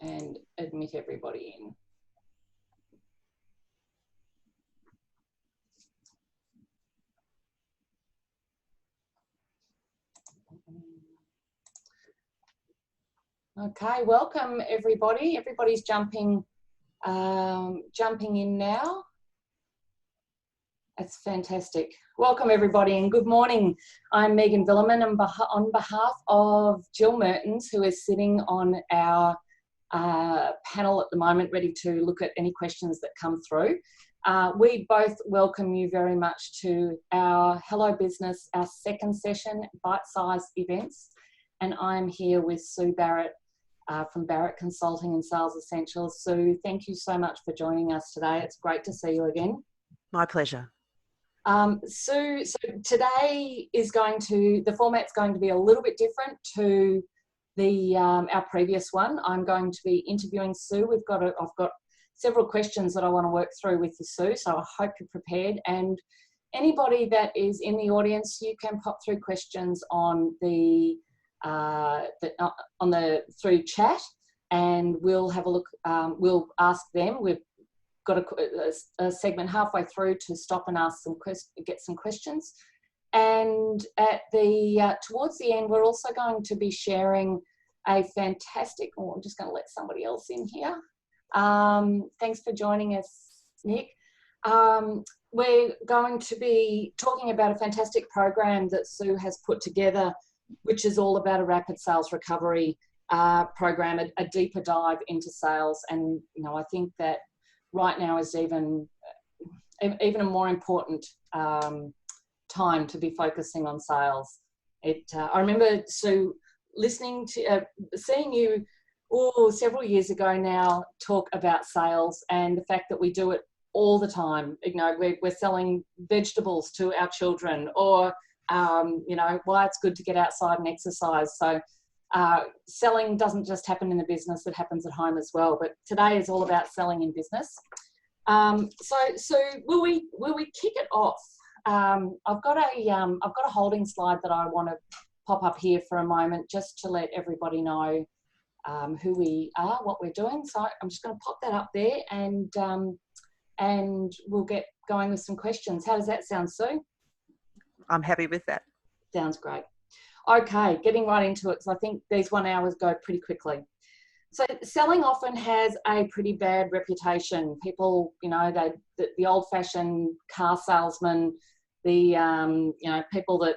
and admit everybody in. Okay, welcome everybody. Everybody's jumping in now. That's fantastic. Welcome everybody and good morning. I'm Megan Vuillermin on behalf of Jill Mertens, who is sitting on our panel at the moment, ready to look at any questions that come through. We both welcome you very much to our Hello Business, our second session, bite-sized events. And I'm here with Sue Barrett from Barrett Consulting and Sales Essentials. Sue, thank you so much for joining us today. It's great to see you again. My pleasure. Sue, so today is the format's going to be a little bit different to our previous one. I'm going to be interviewing Sue. I've got several questions that I want to work through with you, Sue, so I hope you're prepared. And anybody that is in the audience, you can pop through questions on through chat, and we'll have a look. We'll ask them. We've got a segment halfway through to stop and ask get some questions. And at towards the end, we're also going to be sharing a fantastic. Oh, I'm just going to let somebody else in here. Thanks for joining us, Nick. We're going to be talking about a fantastic program that Sue has put together, which is all about a rapid sales recovery program, a deeper dive into sales. And, you know, I think that right now is even a more important time to be focusing on sales. I remember, Sue, listening to, seeing you several years ago now talk about sales and the fact that we do it all the time. You know, we're selling vegetables to our children, or you know, why it's good to get outside and exercise. So selling doesn't just happen in the business, it happens at home as well. But today is all about selling in business. So will we kick it off? I've got a holding slide that I want to pop up here for a moment, just to let everybody know who we are, what we're doing. So I'm just going to pop that up there, and we'll get going with some questions. How does that sound, Sue? I'm happy with that. Sounds great. Okay, getting right into it, because I think these 1 hours go pretty quickly. So selling often has a pretty bad reputation. People, you know, the old-fashioned car salesman, you know, people that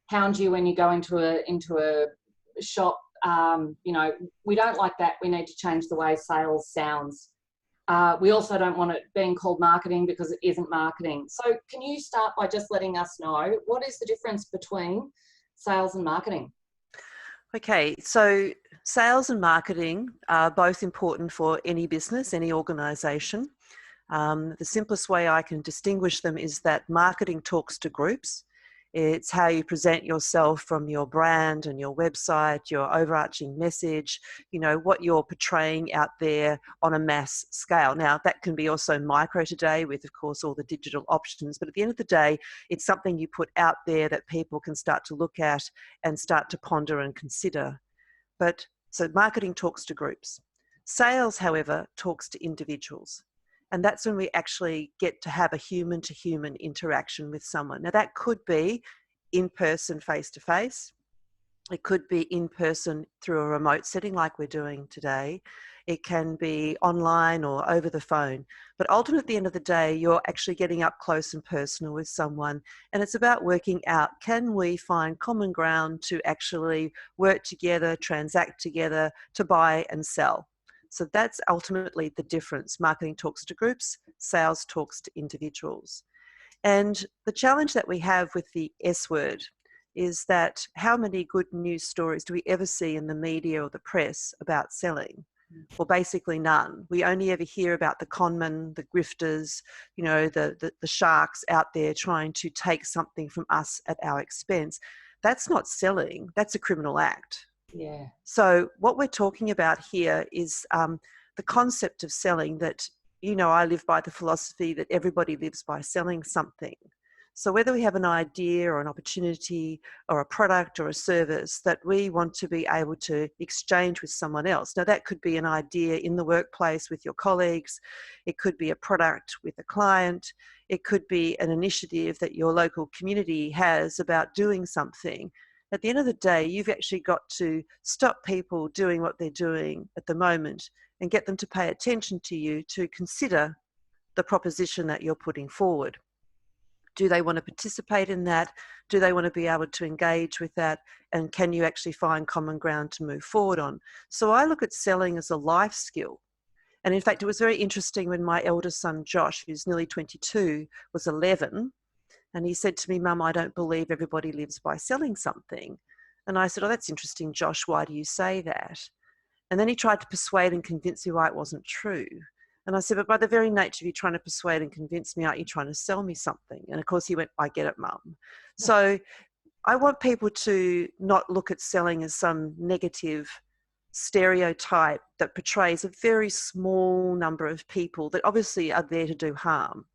hound you when you go into a shop. You know, we don't like that. We need to change the way sales sounds. We also don't want it being called marketing, because it isn't marketing. So can you start by just letting us know what is the difference between sales and marketing? Okay, so sales and marketing are both important for any business, any organisation. The simplest way I can distinguish them is that marketing talks to groups. It's how you present yourself from your brand and your website, your overarching message, you know, what you're portraying out there on a mass scale. Now, that can be also micro today with, of course, all the digital options. But at the end of the day, it's something you put out there that people can start to look at and start to ponder and consider. But so marketing talks to groups. Sales, however, talks to individuals. And that's when we actually get to have a human-to-human interaction with someone. Now, that could be in person, face-to-face. It could be in person through a remote setting like we're doing today. It can be online or over the phone. But ultimately, at the end of the day, you're actually getting up close and personal with someone. And it's about working out, can we find common ground to actually work together, transact together, to buy and sell? So that's ultimately the difference. Marketing talks to groups, sales talks to individuals. And the challenge that we have with the S word is that how many good news stories do we ever see in the media or the press about selling? Well, basically none. We only ever hear about the conmen, the grifters, you know, the sharks out there trying to take something from us at our expense. That's not selling, that's a criminal act. Yeah. So what we're talking about here is the concept of selling that, you know, I live by the philosophy that everybody lives by selling something. So whether we have an idea or an opportunity or a product or a service that we want to be able to exchange with someone else. Now that could be an idea in the workplace with your colleagues. It could be a product with a client. It could be an initiative that your local community has about doing something. At the end of the day, you've actually got to stop people doing what they're doing at the moment and get them to pay attention to you, to consider the proposition that you're putting forward. Do they want to participate in that? Do they want to be able to engage with that? And can you actually find common ground to move forward on? So I look at selling as a life skill. And in fact, it was very interesting when my eldest son, Josh, who's nearly 22, was 11. And he said to me, "Mum, I don't believe everybody lives by selling something." And I said, "Oh, that's interesting, Josh. Why do you say that?" And then he tried to persuade and convince me why it wasn't true. And I said, "But by the very nature of you trying to persuade and convince me, aren't you trying to sell me something?" And of course he went, "I get it, Mum." So I want people to not look at selling as some negative stereotype that portrays a very small number of people that obviously are there to do harm.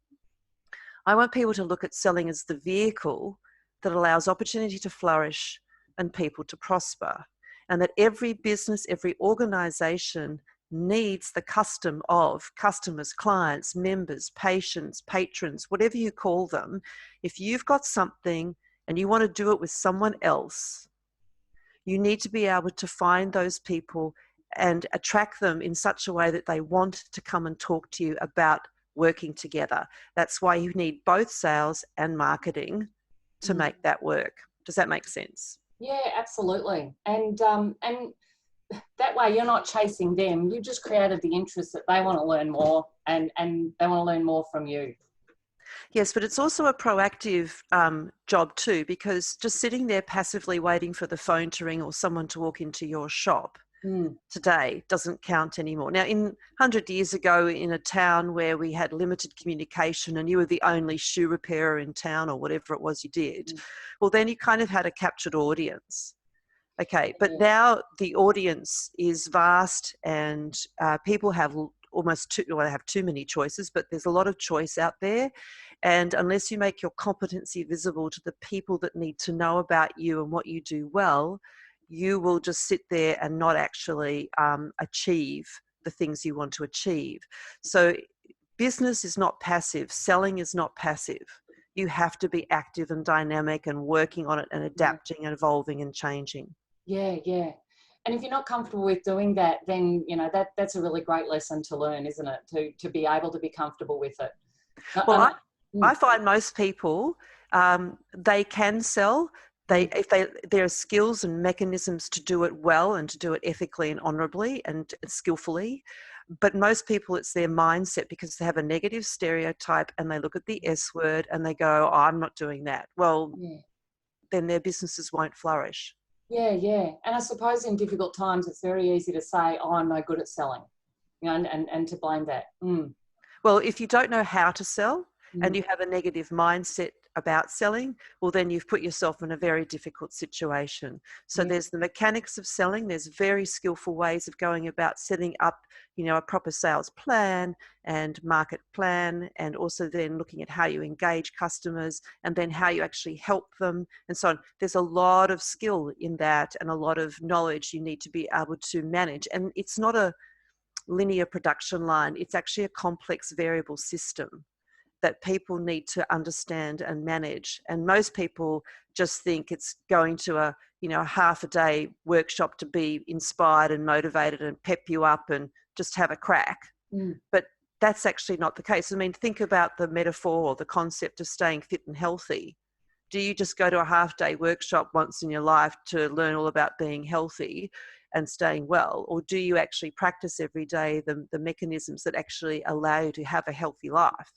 I want people to look at selling as the vehicle that allows opportunity to flourish and people to prosper. And that every business, every organization needs the custom of customers, clients, members, patients, patrons, whatever you call them. If you've got something and you want to do it with someone else, you need to be able to find those people and attract them in such a way that they want to come and talk to you about working together. That's why you need both sales and marketing to make that work. Does that make sense? Yeah, absolutely. And that way you're not chasing them. You've just created the interest that they want to learn more and they want to learn more from you. Yes, but it's also a proactive job too, because just sitting there passively waiting for the phone to ring or someone to walk into your shop today doesn't count anymore. Now, 100 years ago in a town where we had limited communication and you were the only shoe repairer in town or whatever it was you did, well, then you kind of had a captured audience. Okay, but now the audience is vast and people have they have too many choices, but there's a lot of choice out there. And unless you make your competency visible to the people that need to know about you and what you do well, you will just sit there and not actually achieve the things you want to achieve. So business is not passive. Selling is not passive. You have to be active and dynamic and working on it and adapting and evolving and changing. Yeah, yeah. And if you're not comfortable with doing that, then, you know, that's a really great lesson to learn, isn't it? To be able to be comfortable with it. Well, I find most people, they can sell. There are skills and mechanisms to do it well and to do it ethically and honourably and skillfully. But most people, it's their mindset because they have a negative stereotype and they look at the S word and they go, "Oh, I'm not doing that." Well, then their businesses won't flourish. Yeah, yeah. And I suppose in difficult times, it's very easy to say, "Oh, I'm no good at selling," you know, and to blame that. Well, if you don't know how to sell and you have a negative mindset about selling, well, then you've put yourself in a very difficult situation. So there's the mechanics of selling. There's very skillful ways of going about setting up, you know, a proper sales plan and market plan, and also then looking at how you engage customers and then how you actually help them and so on. There's a lot of skill in that and a lot of knowledge you need to be able to manage. And it's not a linear production line. It's actually a complex variable system that people need to understand and manage. And most people just think it's going to a half a day workshop to be inspired and motivated and pep you up and just have a crack. But that's actually not the case. I mean, think about the metaphor or the concept of staying fit and healthy. Do you just go to a half day workshop once in your life to learn all about being healthy and staying well? Or do you actually practice every day the mechanisms that actually allow you to have a healthy life?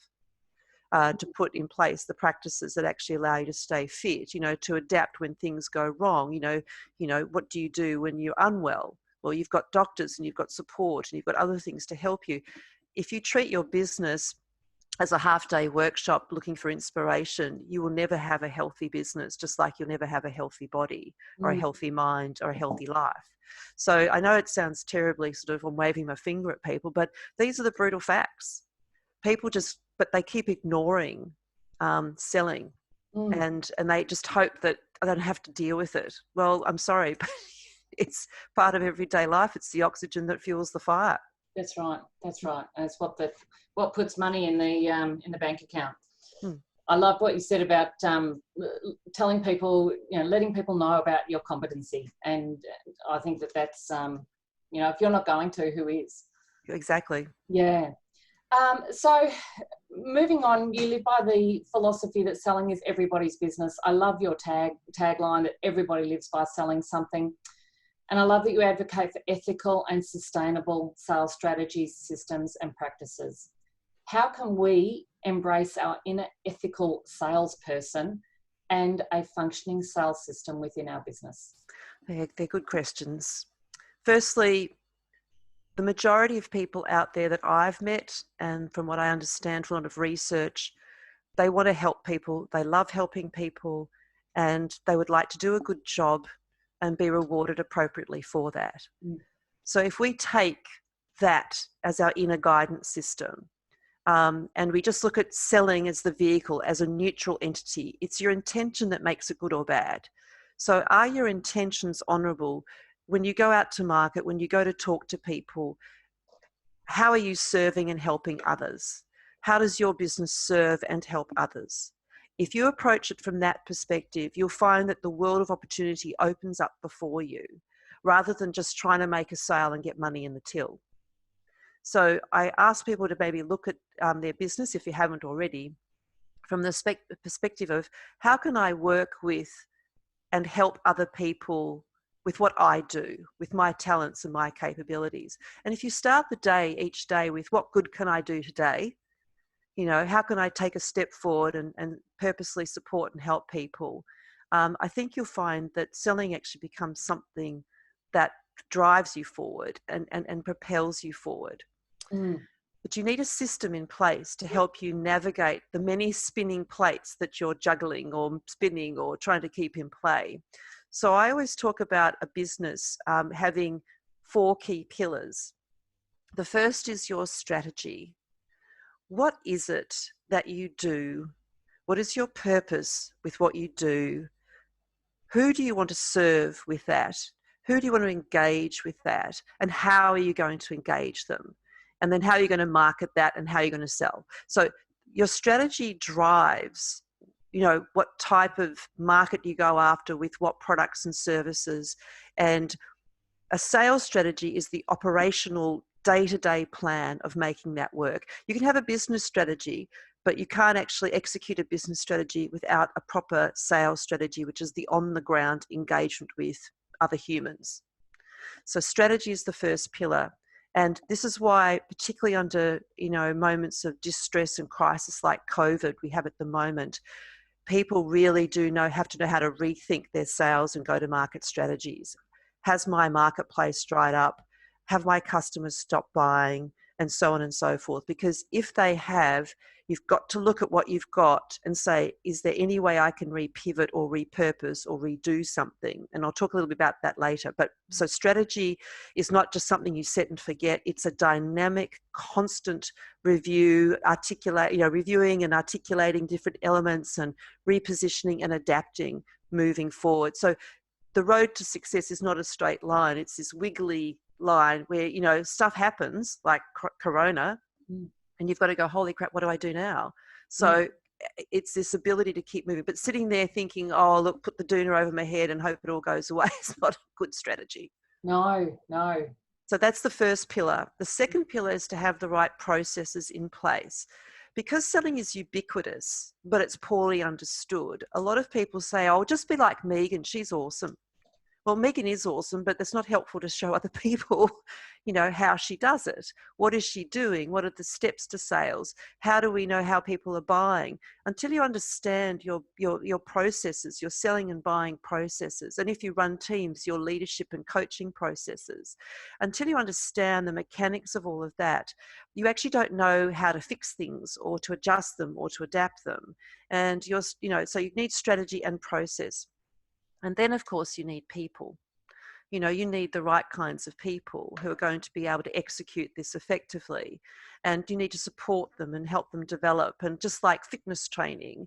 To put in place the practices that actually allow you to stay fit, you know, to adapt when things go wrong. You know, what do you do when you're unwell? Well, you've got doctors and you've got support and you've got other things to help you. If you treat your business as a half-day workshop looking for inspiration, you will never have a healthy business, just like you'll never have a healthy body or a healthy mind or a healthy life. So I know it sounds terribly sort of I'm waving my finger at people, but these are the brutal facts. But they keep ignoring selling. and they just hope that I don't have to deal with it. Well, I'm sorry, but it's part of everyday life. It's the oxygen that fuels the fire. That's right. That's right. And it's what puts money in the bank account. I love what you said about telling people, letting people know about your competency. And I think that's, if you're not going to, who is? Exactly. Yeah. So moving on, you live by the philosophy that selling is everybody's business. I love your tagline that everybody lives by selling something. And I love that you advocate for ethical and sustainable sales strategies, systems, and practices. How can we embrace our inner ethical salesperson and a functioning sales system within our business? They're good questions. Firstly, the majority of people out there that I've met, and from what I understand from a lot of research, they want to help people, they love helping people, and they would like to do a good job and be rewarded appropriately for that. So if we take that as our inner guidance system, and we just look at selling as the vehicle, as a neutral entity, it's your intention that makes it good or bad. So are your intentions honourable? When you go out to market, when you go to talk to people, how are you serving and helping others? How does your business serve and help others? If you approach it from that perspective, you'll find that the world of opportunity opens up before you, rather than just trying to make a sale and get money in the till. So I ask people to maybe look at their business, if you haven't already, from the perspective of how can I work with and help other people with what I do, with my talents and my capabilities. And if you start the day, each day, with what good can I do today? How can I take a step forward and purposely support and help people? I think you'll find that selling actually becomes something that drives you forward and propels you forward. But you need a system in place to help you navigate the many spinning plates that you're juggling or spinning or trying to keep in play. So I always talk about a business having 4 key pillars. The first is your strategy. What is it that you do? What is your purpose with what you do? Who do you want to serve with that? Who do you want to engage with that? And how are you going to engage them? And then how are you going to market that and how are you going to sell? So your strategy drives, what type of market you go after with what products and services. And a sales strategy is the operational day-to-day plan of making that work. You can have a business strategy, but you can't actually execute a business strategy without a proper sales strategy, which is the on-the-ground engagement with other humans. So strategy is the first pillar. And this is why, particularly under, moments of distress and crisis like COVID we have at the moment, people really have to know how to rethink their sales and go-to-market strategies. Has my marketplace dried up? Have my customers stopped buying? And so on and so forth. Because if they have, you've got to look at what you've got and say, is there any way I can repivot or repurpose or redo something? And I'll talk a little bit about that later. But so strategy is not just something you set and forget. It's a dynamic, constant review, reviewing and articulating different elements and repositioning and adapting moving forward. So the road to success is not a straight line. It's this wiggly line where, stuff happens like Corona and you've got to go, holy crap, what do I do now? So it's this ability to keep moving, but sitting there thinking, oh, look, put the doona over my head and hope it all goes away is not a good strategy. No. So that's the first pillar. The second pillar is to have the right processes in place. Because selling is ubiquitous, but it's poorly understood, a lot of people say, oh, just be like Megan, she's awesome. Well, Megan is awesome, but that's not helpful to show other people, how she does it. What is she doing? What are the steps to sales? How do we know how people are buying? Until you understand your processes, your selling and buying processes, and if you run teams, your leadership and coaching processes, until you understand the mechanics of all of that, you actually don't know how to fix things or to adjust them or to adapt them. And so you need strategy and process. And then, of course, you need people. You know, you need the right kinds of people who are going to be able to execute this effectively, and you need to support them and help them develop. And just like fitness training,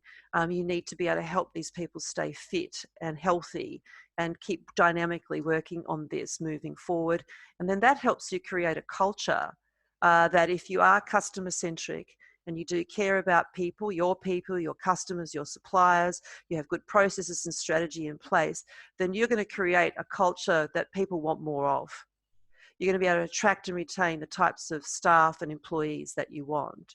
you need to be able to help these people stay fit and healthy and keep dynamically working on this moving forward. And then that helps you create a culture that if you are customer centric and you do care about people, your customers, your suppliers, you have good processes and strategy in place, then you're going to create a culture that people want more of. You're going to be able to attract and retain the types of staff and employees that you want.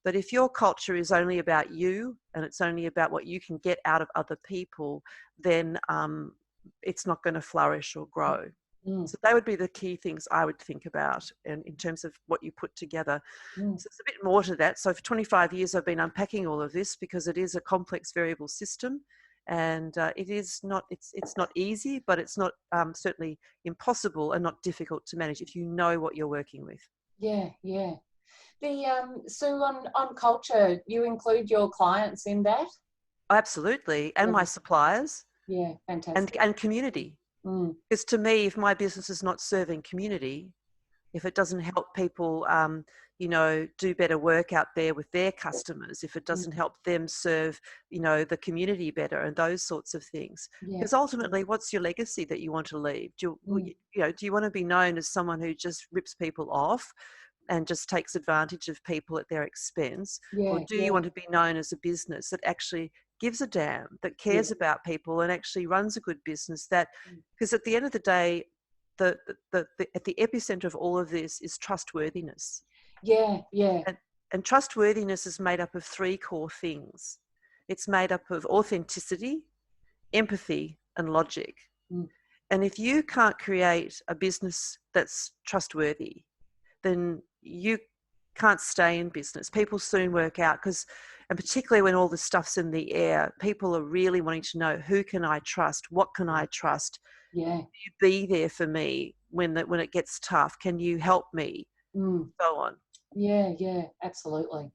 But if your culture is only about you and it's only about what you can get out of other people, then it's not going to flourish or grow. So they would be the key things I would think about in terms of what you put together. So it's a bit more to that. So for 25 years, I've been unpacking all of this because it is a complex variable system, and it's not easy, but it's not certainly impossible and not difficult to manage if you know what you're working with. Yeah. So on culture, you include your clients in that? Absolutely, and my suppliers. Yeah, fantastic. And community. Because to me, if my business is not serving community, if it doesn't help people, do better work out there with their customers, if it doesn't help them serve, the community better and those sorts of things. Because ultimately, what's your legacy that you want to leave? Do you want to be known as someone who just rips people off and just takes advantage of people at their expense? Or do you want to be known as a business that actually gives a damn, that cares about people and actually runs a good business? That, because at the end of the day, at the epicenter of all of this is trustworthiness. And trustworthiness is made up of three core things. It's made up of authenticity, empathy, and logic. And if you can't create a business that's trustworthy, then you can't stay in business. People soon work out, and particularly when all this stuff's in the air, people are really wanting to know, who can I trust? What can I trust? Can you be there for me when it gets tough? Can you help me? So on. Yeah, absolutely.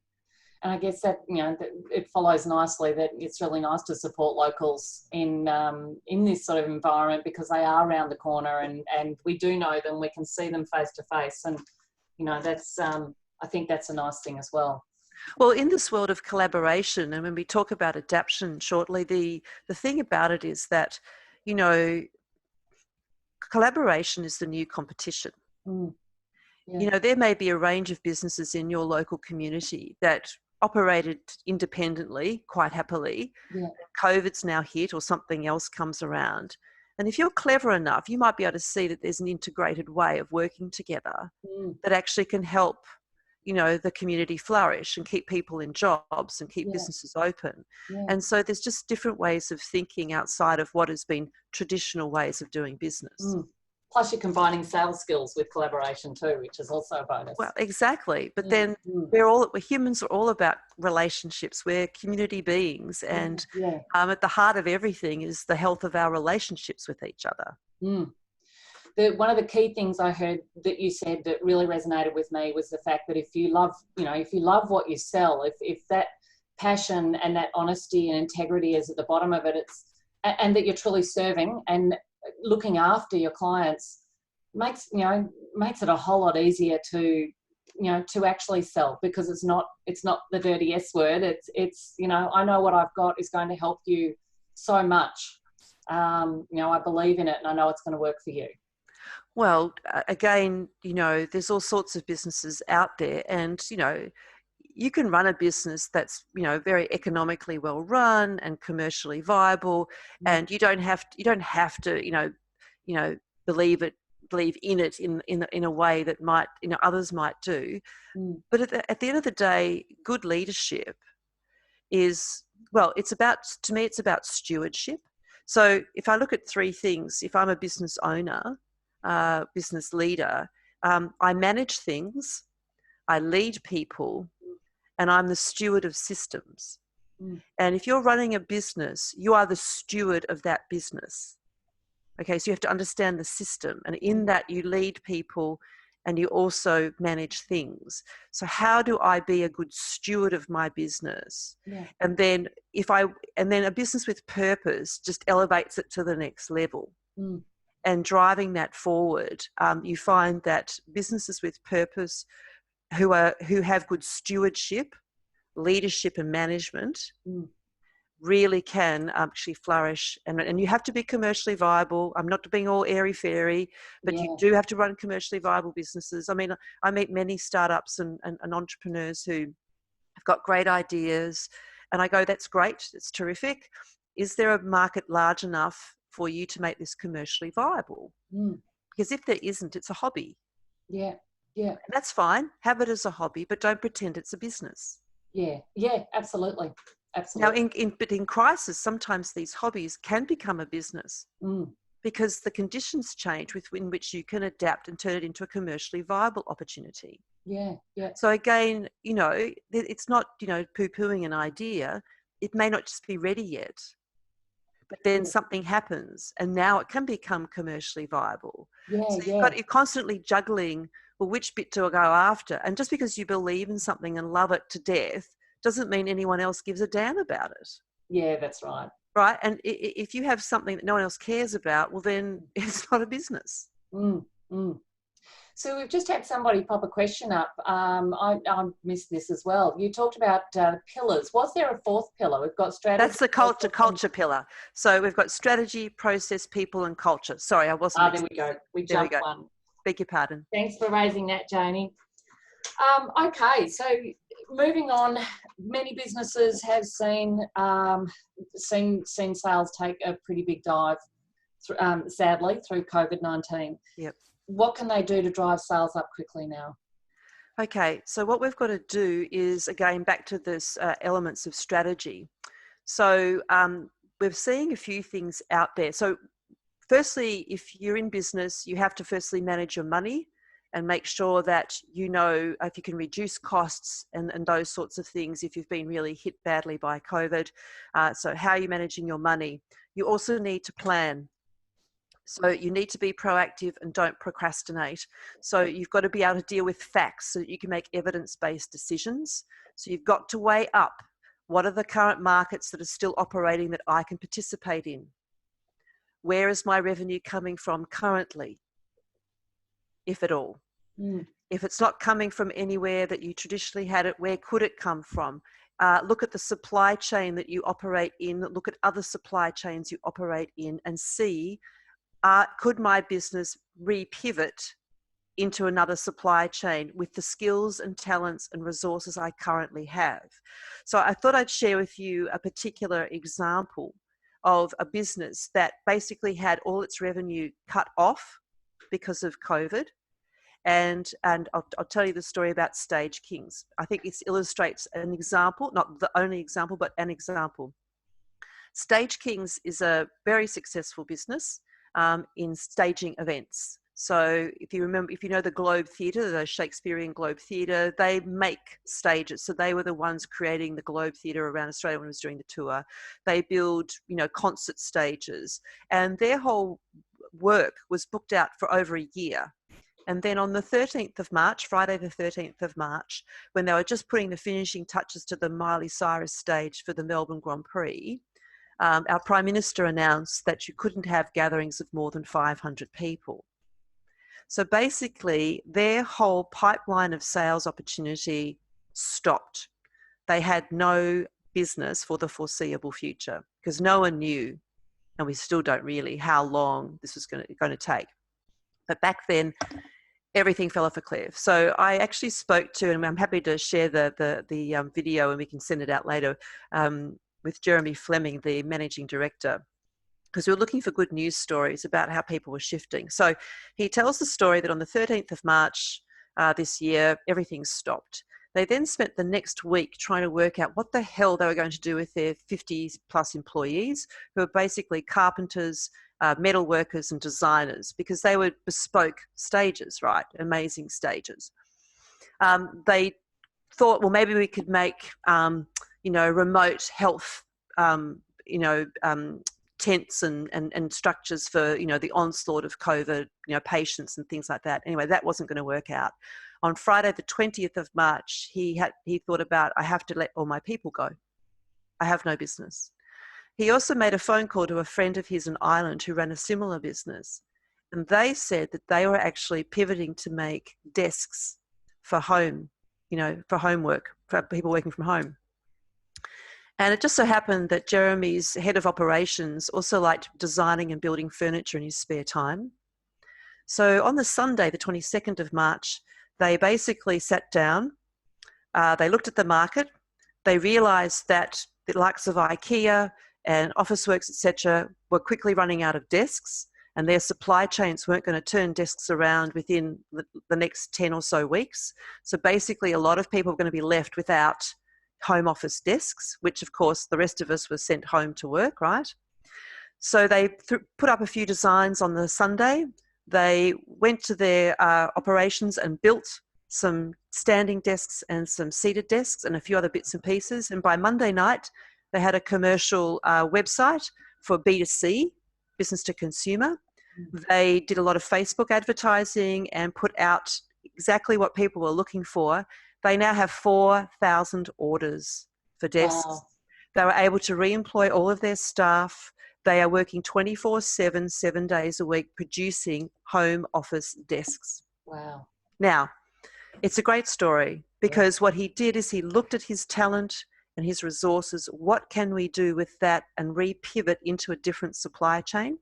And I guess that, that it follows nicely that it's really nice to support locals in this sort of environment, because they are around the corner and we do know them, we can see them face to face. And, that's, I think that's a nice thing as well. Well, in this world of collaboration, and when we talk about adaptation shortly, the thing about it is that, collaboration is the new competition. There may be a range of businesses in your local community that operated independently quite happily. COVID's now hit or something else comes around. And if you're clever enough, you might be able to see that there's an integrated way of working together that actually can help, the community flourish and keep people in jobs and keep businesses open. And so there's just different ways of thinking outside of what has been traditional ways of doing business. Plus you're combining sales skills with collaboration too, which is also a bonus. Well, exactly. But then humans are all about relationships. We're community beings, and at the heart of everything is the health of our relationships with each other. One of the key things I heard that you said that really resonated with me was the fact that if you love what you sell, if that passion and that honesty and integrity is at the bottom of it, and that you're truly serving and looking after your clients, makes it a whole lot easier to actually sell, because it's not the dirty S word. It's I know what I've got is going to help you so much. I believe in it and I know it's going to work for you. Well, again, there's all sorts of businesses out there, and you can run a business that's very economically well run and commercially viable, and you don't have to believe in it in a way that might others might do. But at the end of the day, good leadership is, it's about stewardship. So if I look at three things, if I'm a business owner, business leader, I manage things, I lead people, and I'm the steward of systems. And if you're running a business, you are the steward of that business. Okay, so you have to understand the system, and in that you lead people and you also manage things. So how do I be a good steward of my business? And then a business with purpose just elevates it to the next level. and driving that forward, you find that businesses with purpose who have good stewardship, leadership and management really can actually flourish. And you have to be commercially viable. I'm not being all airy-fairy, but you do have to run commercially viable businesses. I mean, I meet many startups and entrepreneurs who have got great ideas, and I go, that's great, it's terrific. Is there a market large enough for you to make this commercially viable? Because if there isn't, it's a hobby. Yeah. And that's fine. Have it as a hobby, but don't pretend it's a business. Yeah, absolutely. Now, in crisis, sometimes these hobbies can become a business because the conditions change within which you can adapt and turn it into a commercially viable opportunity. Yeah. So again, it's not, poo-pooing an idea. It may not just be ready yet, but then something happens and now it can become commercially viable. So you're constantly juggling, well, which bit do I go after? And just because you believe in something and love it to death doesn't mean anyone else gives a damn about it. Yeah, that's right. Right? And if you have something that no one else cares about, well, then it's not a business. So we've just had somebody pop a question up. I missed this as well. You talked about pillars. Was there a fourth pillar? We've got strategy. That's the culture pillar. So we've got strategy, process, people, and culture. Sorry, I wasn't. There we go. We jumped one. Beg your pardon. Thanks for raising that, Janie. Okay, so moving on, many businesses have seen sales take a pretty big dive, sadly, through COVID-19. Yep. What can they do to drive sales up quickly now? Okay, so what we've got to do is, again, back to this elements of strategy. So we're seeing a few things out there. So firstly, if you're in business, you have to firstly manage your money and make sure that if you can reduce costs and those sorts of things if you've been really hit badly by COVID. So how are you managing your money? You also need to plan. So you need to be proactive and don't procrastinate. So you've got to be able to deal with facts so that you can make evidence-based decisions. So you've got to weigh up, what are the current markets that are still operating that I can participate in? Where is my revenue coming from currently, if at all? If it's not coming from anywhere that you traditionally had it, where could it come from? Look at the supply chain that you operate in, look at other supply chains you operate in and see, could my business re-pivot into another supply chain with the skills and talents and resources I currently have? So I thought I'd share with you a particular example of a business that basically had all its revenue cut off because of COVID. And I'll tell you the story about Stage Kings. I think this illustrates an example, not the only example, but an example. Stage Kings is a very successful business in staging events. So if you know the Globe Theatre, the Shakespearean Globe Theatre, they make stages. So they were the ones creating the Globe Theatre around Australia when it was doing the tour. They build, concert stages, and their whole work was booked out for over a year. And then on the 13th of March, Friday the 13th of March, when they were just putting the finishing touches to the Miley Cyrus stage for the Melbourne Grand Prix, our Prime Minister announced that you couldn't have gatherings of more than 500 people. So basically, their whole pipeline of sales opportunity stopped. They had no business for the foreseeable future because no one knew, and we still don't really, how long this was going to take. But back then, everything fell off a cliff. So I actually spoke to, and I'm happy to share the video, and we can send it out later, with Jeremy Fleming, the managing director, because we were looking for good news stories about how people were shifting. So he tells the story that on the 13th of March this year, everything stopped. They then spent the next week trying to work out what the hell they were going to do with their 50 plus employees, who are basically carpenters, metal workers and designers, because they were bespoke stages, right? Amazing stages. They thought, well, maybe we could make, remote health, tents and structures for, the onslaught of COVID, patients and things like that. Anyway, that wasn't going to work out. On Friday, the 20th of March, he thought about, I have to let all my people go. I have no business. He also made a phone call to a friend of his in Ireland who ran a similar business. And they said that they were actually pivoting to make desks for home, for homework, for people working from home. And it just so happened that Jeremy's head of operations also liked designing and building furniture in his spare time. So on the Sunday, the 22nd of March, they basically sat down, they looked at the market, they realised that the likes of IKEA and Officeworks, etc., were quickly running out of desks, and their supply chains weren't going to turn desks around within the next 10 or so weeks. So basically, a lot of people were going to be left without home office desks, which of course the rest of us were sent home to work, right? So they put up a few designs on the Sunday. They went to their operations and built some standing desks and some seated desks and a few other bits and pieces. And by Monday night, they had a commercial website for B2C, business to consumer. They did a lot of Facebook advertising and put out exactly what people were looking for. They now have 4,000 orders for desks. Wow. They were able to re-employ all of their staff. They are working 24/7, 7 days a week, producing home office desks. Wow. Now, it's a great story because what he did is he looked at his talent and his resources. What can we do with that and re-pivot into a different supply chain?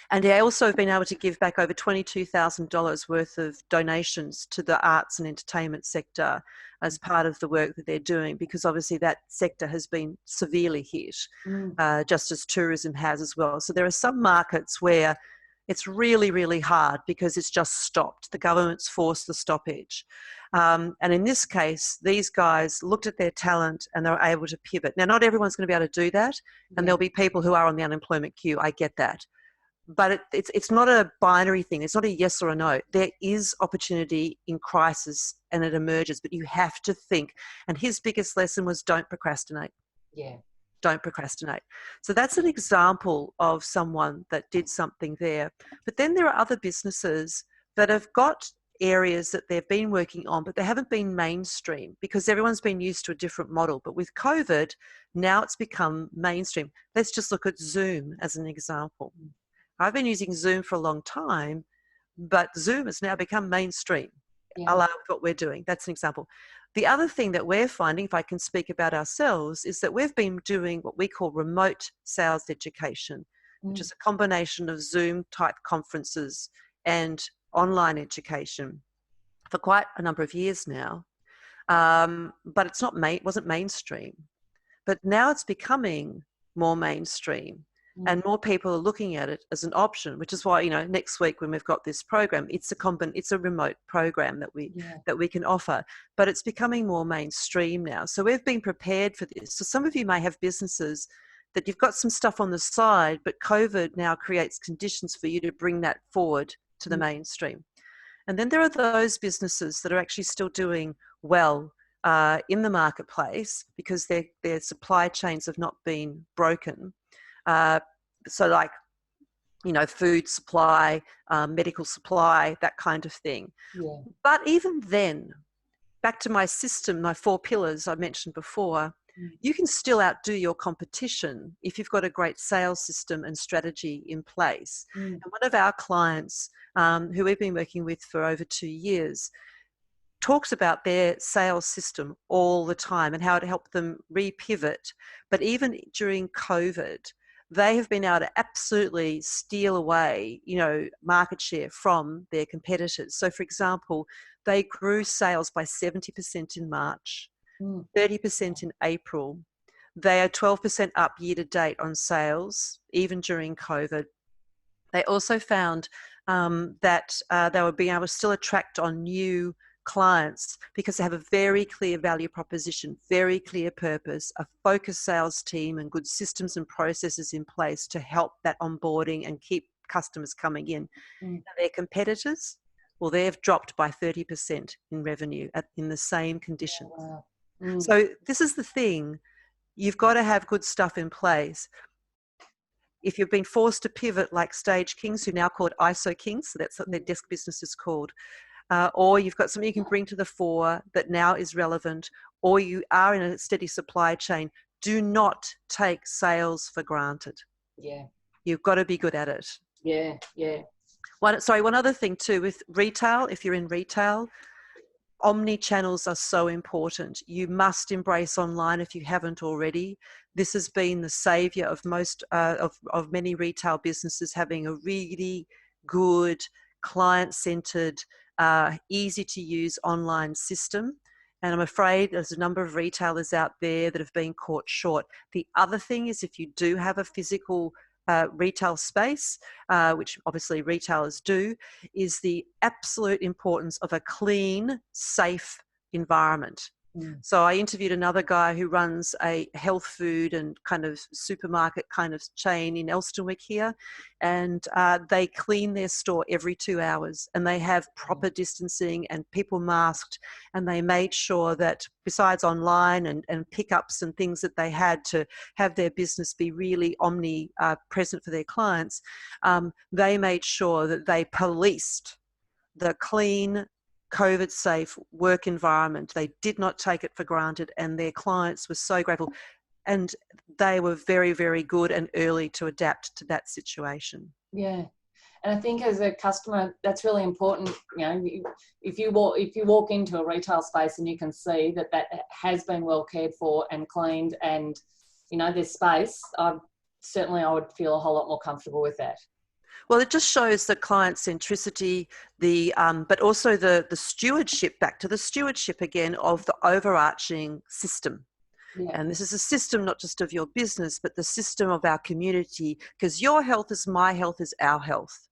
And they also have been able to give back over $22,000 worth of donations to the arts and entertainment sector as part of the work that they're doing, because obviously that sector has been severely hit, just as tourism has as well. So there are some markets where it's really, really hard because it's just stopped. The government's forced the stoppage. And in this case, these guys looked at their talent and they were able to pivot. Now, not everyone's going to be able to do that. And there'll be people who are on the unemployment queue. I get that. But it's not a binary thing. It's not a yes or a no. There is opportunity in crisis and it emerges, but you have to think. And his biggest lesson was don't procrastinate. Yeah. Don't procrastinate. So that's an example of someone that did something there. But then there are other businesses that have got areas that they've been working on, but they haven't been mainstream because everyone's been used to a different model. But with COVID, now it's become mainstream. Let's just look at Zoom as an example. I've been using Zoom for a long time, but Zoom has now become mainstream, along with what we're doing. That's an example. The other thing that we're finding, if I can speak about ourselves, is that we've been doing what we call remote sales education, which is a combination of Zoom-type conferences and online education for quite a number of years now. But it wasn't mainstream. But now it's becoming more mainstream. And more people are looking at it as an option, which is why, next week when we've got this program, it's a remote program that we can offer, but it's becoming more mainstream now. So we've been prepared for this. So some of you may have businesses that you've got some stuff on the side, but COVID now creates conditions for you to bring that forward to the mainstream. And then there are those businesses that are actually still doing well in the marketplace because their supply chains have not been broken. So like, food supply, medical supply, that kind of thing. Yeah. But even then, back to my system, my 4 pillars I mentioned before, you can still outdo your competition if you've got a great sales system and strategy in place. And one of our clients, who we've been working with for over 2 years, talks about their sales system all the time and how it helped them re-pivot. But even during COVID, they have been able to absolutely steal away, market share from their competitors. So, for example, they grew sales by 70% in March, 30% in April. They are 12% up year to date on sales, even during COVID. They also found that they were being able to still attract on new clients because they have a very clear value proposition, very clear purpose, a focused sales team and good systems and processes in place to help that onboarding and keep customers coming in. Their competitors, well, they've dropped by 30% in revenue in the same conditions. So this is the thing. You've got to have good stuff in place. If you've been forced to pivot like Stage Kings, who are now called ISO Kings, so that's what their desk business is called, or you've got something you can bring to the fore that now is relevant, or you are in a steady supply chain, do not take sales for granted. Yeah. You've got to be good at it. Yeah, yeah. One other thing too with retail, if you're in retail, omni-channels are so important. You must embrace online if you haven't already. This has been the saviour of most of many retail businesses, having a really good, client-centred, easy-to-use online system. And I'm afraid there's a number of retailers out there that have been caught short. The other thing is, if you do have a physical retail space, which obviously retailers do, is the absolute importance of a clean, safe environment. So I interviewed another guy who runs a health food and kind of supermarket kind of chain in Elsternwick here, and they clean their store every 2 hours, and they have proper distancing and people masked, and they made sure that besides online and pickups and things that they had to have their business be really present for their clients, they made sure that they policed the clean, COVID-safe work environment. They did not take it for granted, and their clients were so grateful. And they were very, very good and early to adapt to that situation. Yeah. And I think as a customer, that's really important. You know, if you walk into a retail space and you can see that has been well cared for and cleaned, and you know there's space, I would feel a whole lot more comfortable with that. Well, it just shows the client centricity, but also the stewardship, back to the stewardship again, of the overarching system. Yeah. And this is a system not just of your business, but the system of our community, because your health is my health is our health.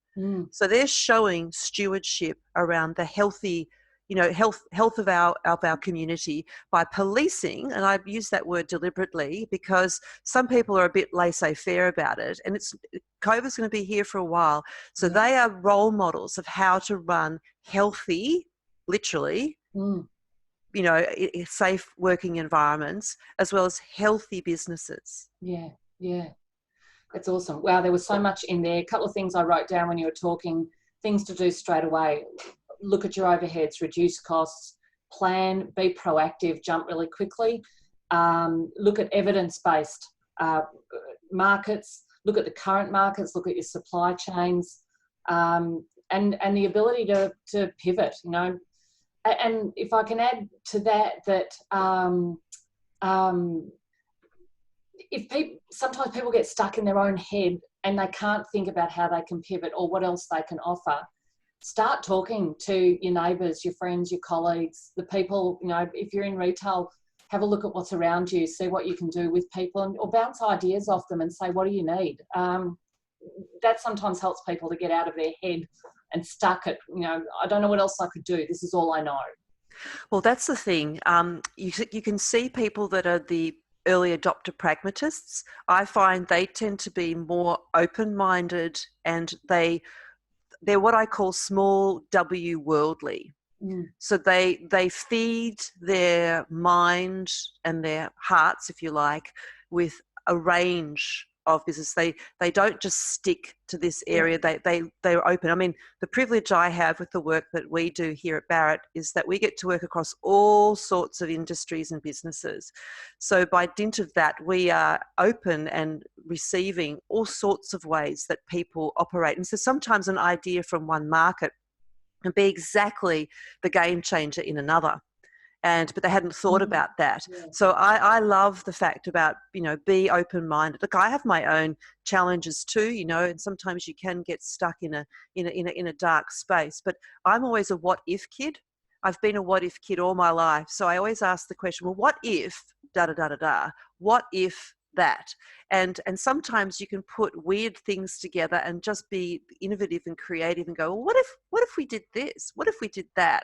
So they're showing stewardship around the healthy, health of our community by policing, and I use that word deliberately because some people are a bit laissez-faire about it, and COVID's going to be here for a while. So they are role models of how to run healthy, literally, safe working environments, as well as healthy businesses. Yeah. That's awesome. Wow, there was so much in there. A couple of things I wrote down when you were talking, things to do straight away. Look at your overheads, reduce costs, plan, be proactive, jump really quickly. Look at evidence-based markets, look at the current markets, look at your supply chains, and the ability to pivot, you know. And if I can add to that sometimes people get stuck in their own head and they can't think about how they can pivot or what else they can offer. Start talking to your neighbours, your friends, your colleagues, the people, you know, if you're in retail, have a look at what's around you, see what you can do with people, or bounce ideas off them and say, what do you need? That sometimes helps people to get out of their head and stuck at, you know, I don't know what else I could do. This is all I know. Well, that's the thing. You can see people that are the early adopter pragmatists. I find they tend to be more open-minded, and they're what I call small W worldly. So they feed their mind and their hearts, if you like, with a range of business. They don't just stick to this area. They're open. I mean, the privilege I have with the work that we do here at Barrett is that we get to work across all sorts of industries and businesses. So by dint of that, we are open and receiving all sorts of ways that people operate. And so sometimes an idea from one market can be exactly the game changer in another. But they hadn't thought about that. Yeah. So I love the fact about, you know, be open-minded. Look, I have my own challenges too, you know, and sometimes you can get stuck in a dark space. But I'm always a what-if kid. I've been a what-if kid all my life. So I always ask the question, well, what if da-da-da-da-da? What if that? And sometimes you can put weird things together and just be innovative and creative and go, well, what if we did this? What if we did that?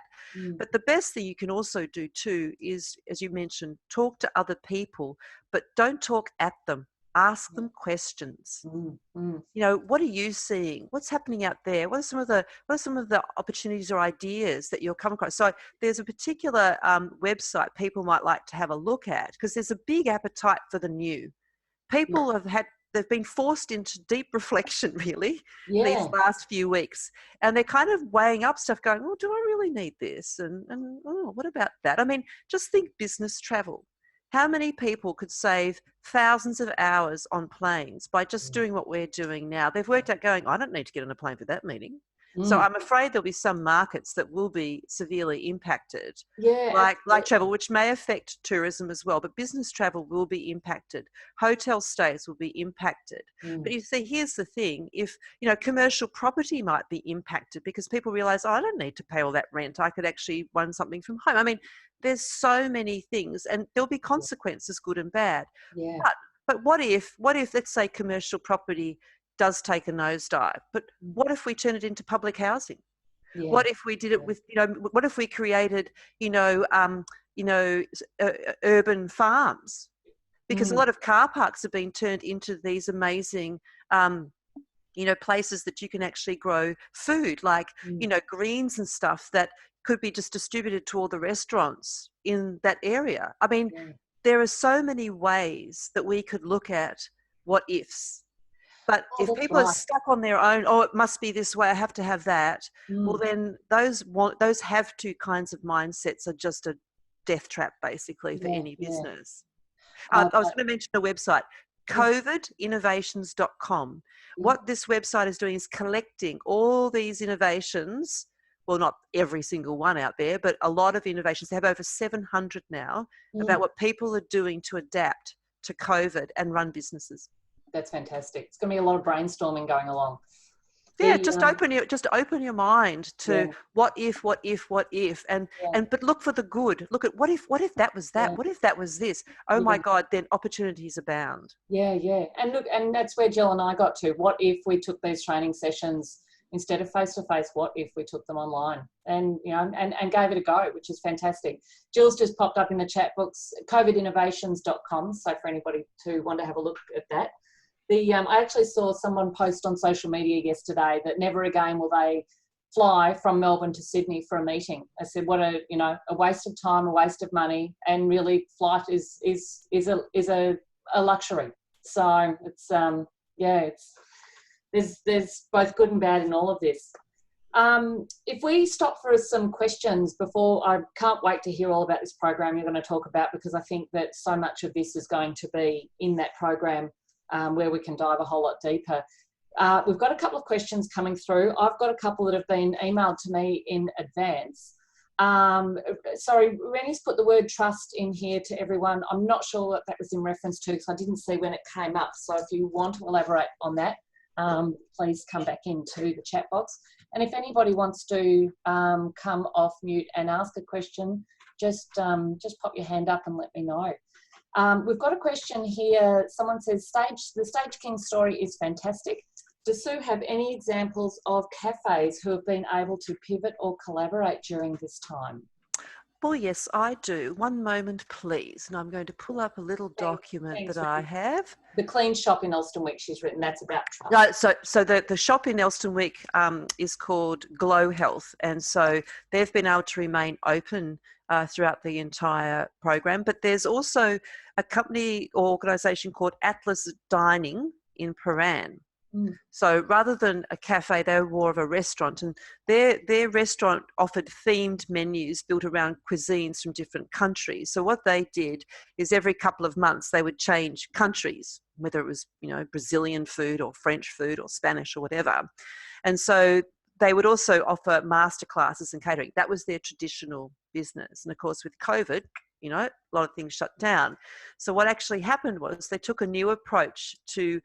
But the best thing you can also do too is, as you mentioned, talk to other people, but don't talk at them. Ask them questions. You know, what are you seeing? What's happening out there? What are some of the opportunities or ideas that you'll come across? So there's a particular website people might like to have a look at, because there's a big appetite for the new. People they've been forced into deep reflection really these last few weeks, and they're kind of weighing up stuff, going, oh, do I really need this? And oh, what about that? I mean, just think business travel. How many people could save thousands of hours on planes by just doing what we're doing now? They've worked out going, I don't need to get on a plane for that meeting. So I'm afraid there'll be some markets that will be severely impacted, Yeah, like travel, which may affect tourism as well, but business travel will be impacted. Hotel stays will be impacted. But you see, here's the thing, if, commercial property might be impacted because people realize, oh, I don't need to pay all that rent. I could actually run something from home. I mean, there's so many things, and there'll be consequences, good and bad. Yeah. But what if, let's say, commercial property does take a nosedive, but what if we turn it into public housing? Yeah. What if we did it with, what if we created, urban farms? Because a lot of car parks have been turned into these amazing, places that you can actually grow food, like, greens and stuff that could be just distributed to all the restaurants in that area. I mean, there are so many ways that we could look at what ifs. But if people are stuck on their own, oh, it must be this way, I have to have that, well, then those have to kinds of mindsets are just a death trap, basically, for any business. I was going to mention a website, covidinnovations.com. What this website is doing is collecting all these innovations, well, not every single one out there, but a lot of innovations. They have over 700 now about what people are doing to adapt to COVID and run businesses. That's fantastic. It's going to be a lot of brainstorming going along. Yeah, just open your mind to what if, and but look for the good. Look at what if that was that? What if that was this? Oh my God, then opportunities abound. Yeah. And look, and that's where Jill and I got to. What if we took these training sessions instead of face-to-face? What if we took them online? And and gave it a go, which is fantastic. Jill's just popped up in the chat books, covidinnovations.com. So for anybody to want to have a look at that. I actually saw someone post on social media yesterday that never again will they fly from Melbourne to Sydney for a meeting. I said, what a waste of time, a waste of money, and really flight is a luxury. So it's there's both good and bad in all of this. If we stop for some questions before, I can't wait to hear all about this program you're going to talk about, because I think that so much of this is going to be in that program. Where we can dive a whole lot deeper. We've got a couple of questions coming through. I've got a couple that have been emailed to me in advance. Sorry, Rennie's put the word trust in here to everyone. I'm not sure what that was in reference to, because I didn't see when it came up. So if you want to elaborate on that, please come back into the chat box. And if anybody wants to come off mute and ask a question, just pop your hand up and let me know. We've got a question here. Someone says, the Stage King story is fantastic. Does Sue have any examples of cafes who have been able to pivot or collaborate during this time? Well, yes, I do. One moment, please. And I'm going to pull up a little document that I have. The Clean Shop in Elsternwick, she's written, that's about trust. No, so the shop in Elsternwick is called Glow Health. And so they've been able to remain open throughout the entire program. But there's also a company or organisation called Atlas Dining in Paran. So rather than a cafe, they were more of a restaurant, and their restaurant offered themed menus built around cuisines from different countries. So what they did is every couple of months they would change countries, whether it was Brazilian food or French food or Spanish or whatever. And so they would also offer masterclasses and catering. That was their traditional business. And of course, with COVID, a lot of things shut down. So what actually happened was they took a new approach to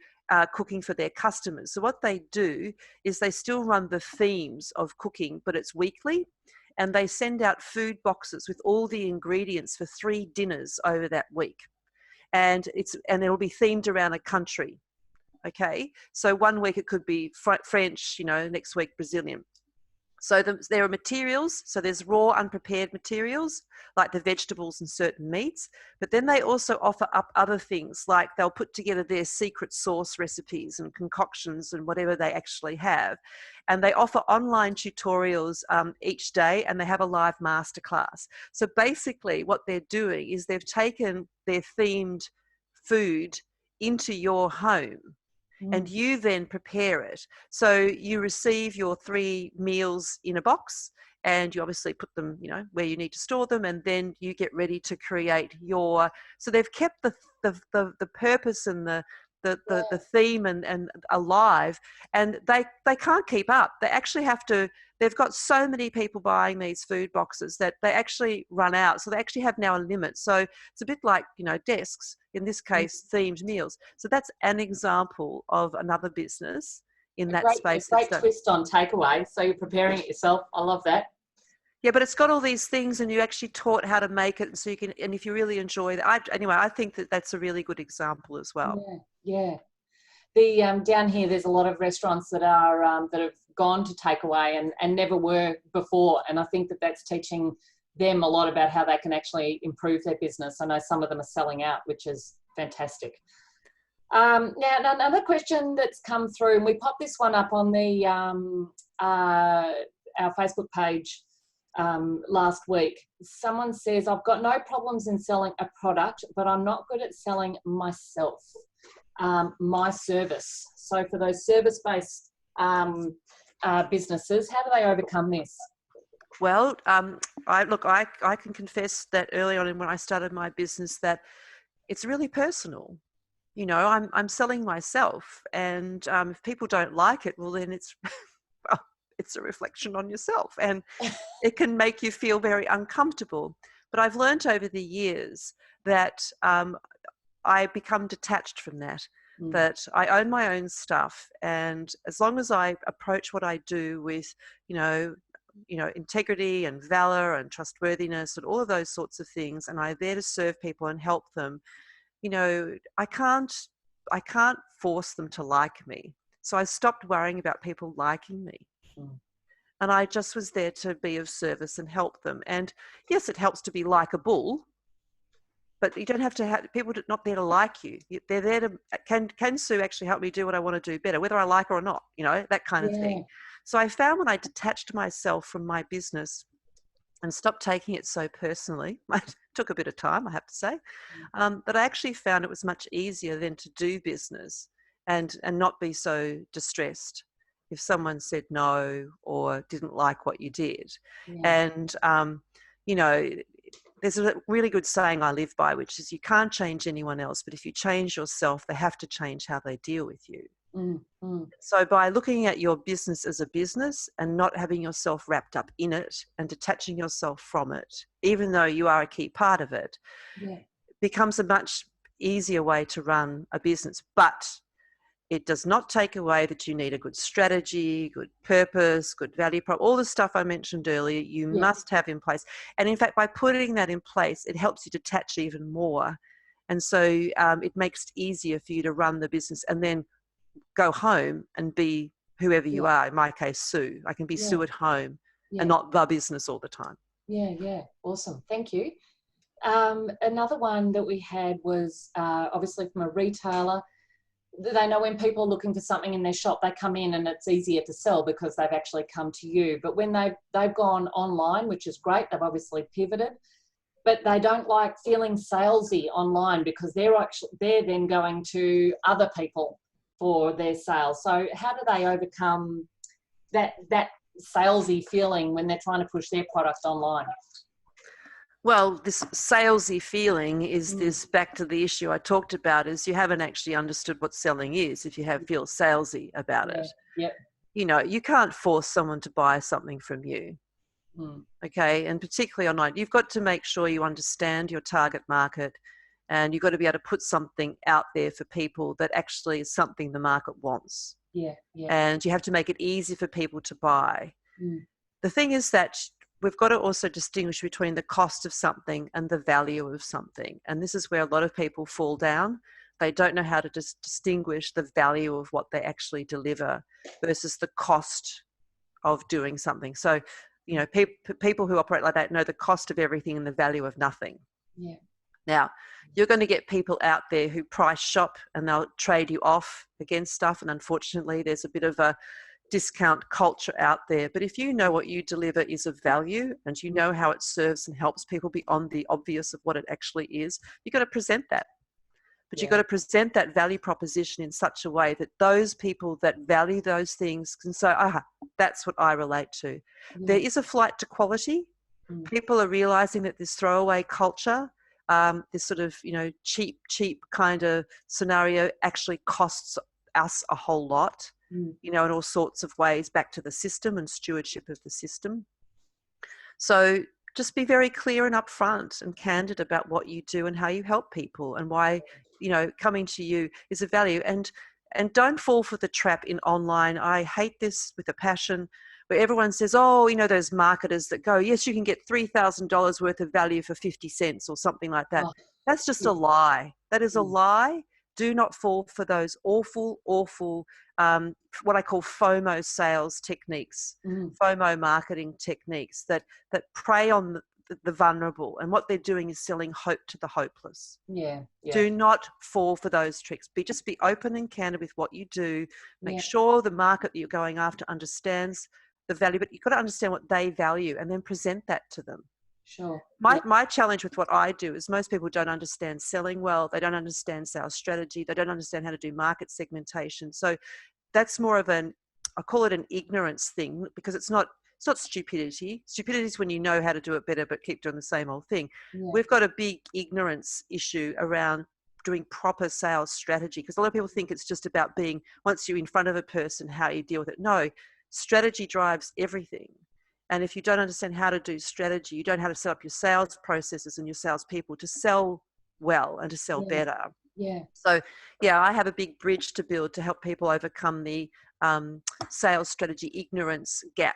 cooking for their customers. So what they do is they still run the themes of cooking, but it's weekly, and they send out food boxes with all the ingredients for 3 dinners over that week, and it'll be themed around a country. Okay, so one week it could be French, next week Brazilian. So there are materials, so there's raw unprepared materials like the vegetables and certain meats, but then they also offer up other things, like they'll put together their secret sauce recipes and concoctions and whatever they actually have. And they offer online tutorials each day, and they have a live masterclass. So basically what they're doing is they've taken their themed food into your home, and you then prepare it. So you receive your 3 meals in a box, and you obviously put them, where you need to store them, and then you get ready to create your. So they've kept the purpose and the the theme and alive, and they can't keep up. They actually have to. They've got so many people buying these food boxes that they actually run out. So they actually have now a limit. So it's a bit like, desks, in this case, themed meals. So that's an example of another business in that space. A great twist on takeaway. So you're preparing it yourself. I love that. Yeah, but it's got all these things, and you actually taught how to make it, and so you can. And if you really enjoy that, I think that that's a really good example as well. Yeah. The down here, there's a lot of restaurants that are that have gone to takeaway and never were before, and I think that that's teaching them a lot about how they can actually improve their business. I know some of them are selling out, which is fantastic. Now, another question that's come through, and we popped this one up on the our Facebook page last week. Someone says, I've got no problems in selling a product, but I'm not good at selling myself, my service. So for those service-based businesses, how do they overcome this? Well, I can confess that early on when I started my business that it's really personal. I'm selling myself, and if people don't like it, well, then it's it's a reflection on yourself, and it can make you feel very uncomfortable. But I've learned over the years that I become detached from that, that I own my own stuff, and as long as I approach what I do with, integrity and valor and trustworthiness and all of those sorts of things, and I'm there to serve people and help them, I can't force them to like me. So I stopped worrying about people liking me. And I just was there to be of service and help them. And yes, it helps to be likable, but you don't have to have people not there to like you. They're there to, can Sue actually help me do what I want to do better, whether I like her or not, that kind of thing. So I found when I detached myself from my business and stopped taking it so personally, it took a bit of time, I have to say, but I actually found it was much easier then to do business and not be so distressed if someone said no or didn't like what you did. And, there's a really good saying I live by, which is you can't change anyone else, but if you change yourself, they have to change how they deal with you. So by looking at your business as a business and not having yourself wrapped up in it and detaching yourself from it, even though you are a key part of it, becomes a much easier way to run a business. But it does not take away that you need a good strategy, good purpose, good value prop, all the stuff I mentioned earlier, you must have in place. And in fact, by putting that in place, it helps you detach even more. And so it makes it easier for you to run the business and then go home and be whoever you are. In my case, Sue. I can be Sue at home and not the business all the time. Yeah. Awesome. Thank you. Another one that we had was obviously from a retailer. They know when people are looking for something in their shop, they come in and it's easier to sell because they've actually come to you. But when they've gone online, which is great, they've obviously pivoted, but they don't like feeling salesy online because they're then going to other people for their sales. So how do they overcome that salesy feeling when they're trying to push their product online? Well, this salesy feeling is this back to the issue I talked about, is you haven't actually understood what selling is if you feel salesy about it. You can't force someone to buy something from you. Okay. And particularly online, you've got to make sure you understand your target market, and you've got to be able to put something out there for people that actually is something the market wants. And you have to make it easy for people to buy. The thing is that we've got to also distinguish between the cost of something and the value of something. And this is where a lot of people fall down. They don't know how to distinguish the value of what they actually deliver versus the cost of doing something. So, people who operate like that know the cost of everything and the value of nothing. Now, you're going to get people out there who price shop and they'll trade you off against stuff. And unfortunately, there's a bit of a discount culture out there. But if you know what you deliver is of value and you know how it serves and helps people beyond the obvious of what it actually is, you've got to present that. But you've got to present that value proposition in such a way that those people that value those things can say, that's what I relate to. There is a flight to quality. People are realizing that this throwaway culture this sort of, cheap kind of scenario actually costs us a whole lot, in all sorts of ways, back to the system and stewardship of the system. So just be very clear and upfront and candid about what you do and how you help people and why, coming to you is of value. And don't fall for the trap in online. I hate this with a passion, where everyone says, oh, those marketers that go, yes, you can get $3,000 worth of value for 50 cents or something like that. Oh, That's just a lie. That is a lie. Do not fall for those awful, what I call FOMO sales techniques, FOMO marketing techniques that prey on the vulnerable. And what they're doing is selling hope to the hopeless. Yeah. Do not fall for those tricks. Just be open and candid with what you do. Make Yeah. sure the market that you're going after understands the value, but you've got to understand what they value and then present that to them. Sure. My challenge with what I do is most people don't understand selling well. They don't understand sales strategy. They don't understand how to do market segmentation. So that's more of I call it an ignorance thing, because it's not stupidity. Stupidity is when you know how to do it better but keep doing the same old thing. Yeah. We've got a big ignorance issue around doing proper sales strategy, because a lot of people think it's just about being, once you're in front of a person, how you deal with it. No, strategy drives everything. And if you don't understand how to do strategy, you don't know how to set up your sales processes and your salespeople to sell well and to sell better. Yeah. So, I have a big bridge to build to help people overcome the sales strategy ignorance gap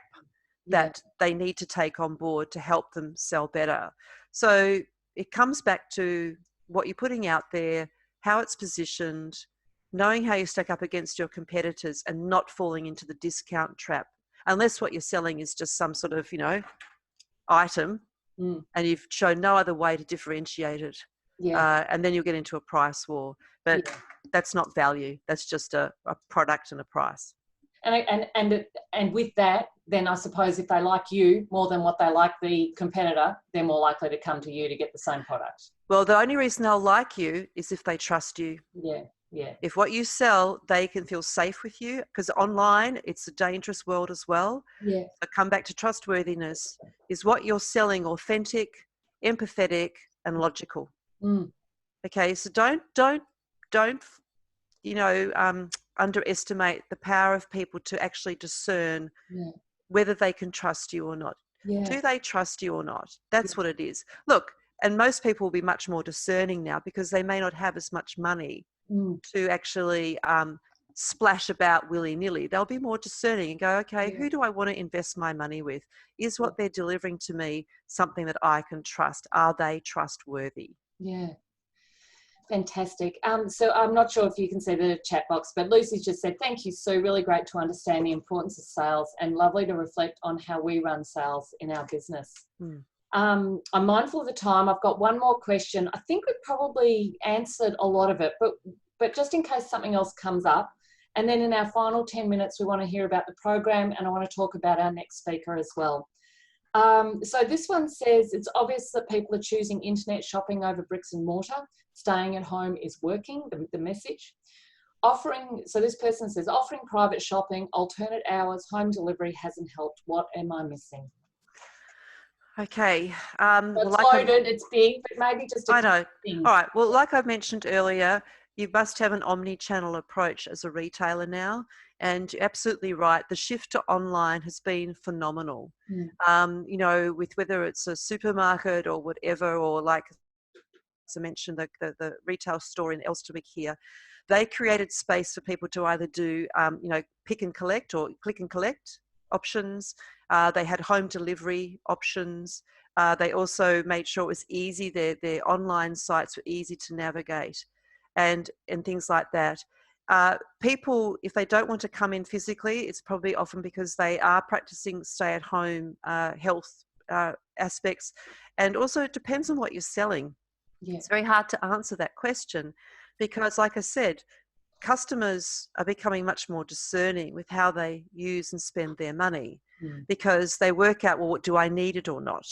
that they need to take on board to help them sell better. So it comes back to what you're putting out there, how it's positioned, knowing how you stack up against your competitors, and not falling into the discount trap. Unless what you're selling is just some sort of, item, and you've shown no other way to differentiate it. And then you'll get into a price war. But that's not value. That's just a product and a price. And with that, then I suppose if they like you more than what they like the competitor, they're more likely to come to you to get the same product. Well, the only reason they'll like you is if they trust you. Yeah. If what you sell, they can feel safe with you, because online, it's a dangerous world as well. Yeah. So come back to trustworthiness. Is what you're selling authentic, empathetic, and logical? Okay, so don't underestimate the power of people to actually discern whether they can trust you or not. Do they trust you or not? That's what it is. Look, and most people will be much more discerning now, because they may not have as much money to actually splash about willy-nilly. They'll be more discerning and go, okay, who do I want to invest my money with? Is what they're delivering to me something that I can trust? Are they trustworthy? Yeah. Fantastic. So I'm not sure if you can see the chat box, but Lucy's just said, thank you, Sue. Really great to understand the importance of sales, and lovely to reflect on how we run sales in our business. I'm mindful of the time. I've got one more question. I think we've probably answered a lot of it, but just in case something else comes up. And then in our final 10 minutes, we want to hear about the program, and I want to talk about our next speaker as well. So this one says, it's obvious that people are choosing internet shopping over bricks and mortar. Staying at home is working, the message. So this person says, offering private shopping, alternate hours, home delivery hasn't helped. What am I missing? Okay. It's loaded, it's big, but maybe just I know. things. All right. Well, like I mentioned earlier, you must have an omni-channel approach as a retailer now. And you're absolutely right. The shift to online has been phenomenal. With whether it's a supermarket or whatever, or like as I mentioned, the retail store in Elsternwick here, they created space for people to either do, pick and collect or click and collect options. They had home delivery options. They also made sure it was easy. Their online sites were easy to navigate, and things like that. People, if they don't want to come in physically, it's probably often because they are practicing stay-at-home health aspects. And also it depends on what you're selling. It's very hard to answer that question, because like I said, customers are becoming much more discerning with how they use and spend their money, because they work out, well, do I need it or not?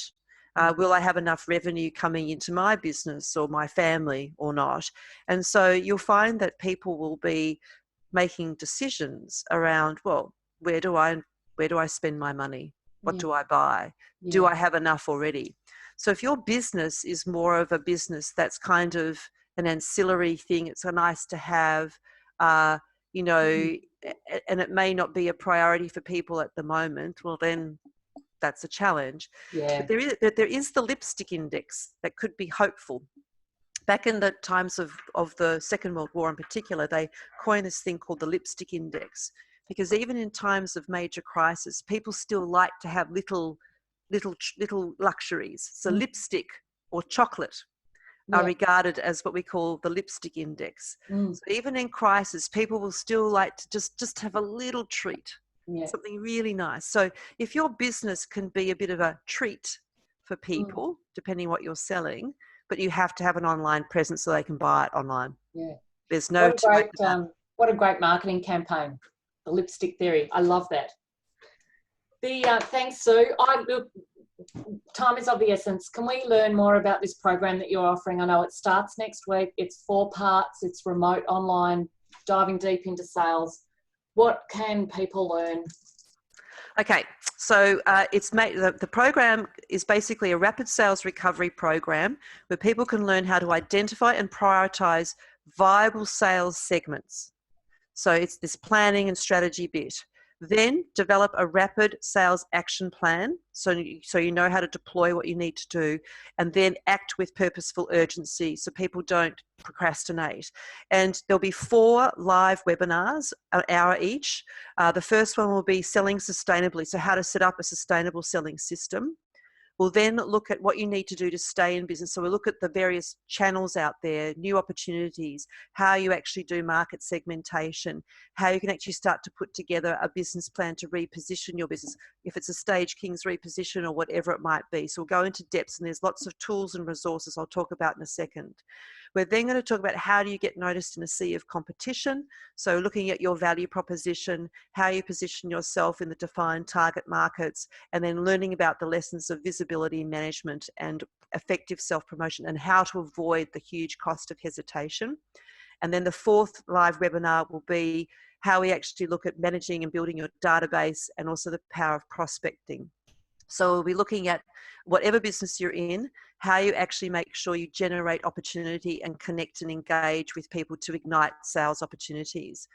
Will I have enough revenue coming into my business or my family or not? And so you'll find that people will be making decisions around, well, where do I spend my money? What do I buy? Do I have enough already? So if your business is more of a business that's kind of an ancillary thing, it's a nice to have, you know, and it may not be a priority for people at the moment, well then that's a challenge. Yeah. But there is the lipstick index that could be hopeful. Back in the times of the Second World War in particular, they coined this thing called the lipstick index, because even in times of major crisis, people still like to have little luxuries. So lipstick or chocolate are regarded as what we call the lipstick index. So even in crisis, people will still like to just have a little treat, something really nice. So if your business can be a bit of a treat for people, depending what you're selling, but you have to have an online presence so they can buy it online. Yeah. There's no what a great marketing campaign, the lipstick theory. I love that. Thanks, Sue. Look, time is of the essence. Can we learn more about this program that you're offering? I know it starts next week. It's 4 parts. It's remote, online, diving deep into sales. What can people learn? Okay, so the program is basically a rapid sales recovery program where people can learn how to identify and prioritize viable sales segments. So it's this planning and strategy bit. Then develop a rapid sales action plan, so you know how to deploy what you need to do, and then act with purposeful urgency so people don't procrastinate. And there'll be 4 live webinars, an hour each. The first one will be selling sustainably, so how to set up a sustainable selling system. We'll then look at what you need to do to stay in business. So we'll look at the various channels out there, new opportunities, how you actually do market segmentation, how you can actually start to put together a business plan to reposition your business, if it's a Stage Kings reposition or whatever it might be. So we'll go into depths, and there's lots of tools and resources I'll talk about in a second. We're then going to talk about how do you get noticed in a sea of competition. So looking at your value proposition, how you position yourself in the defined target markets, and then learning about the lessons of visibility management and effective self-promotion and how to avoid the huge cost of hesitation. And then the 4th live webinar will be how we actually look at managing and building your database and also the power of prospecting. So we'll be looking at whatever business you're in, how you actually make sure you generate opportunity and connect and engage with people to ignite sales opportunities.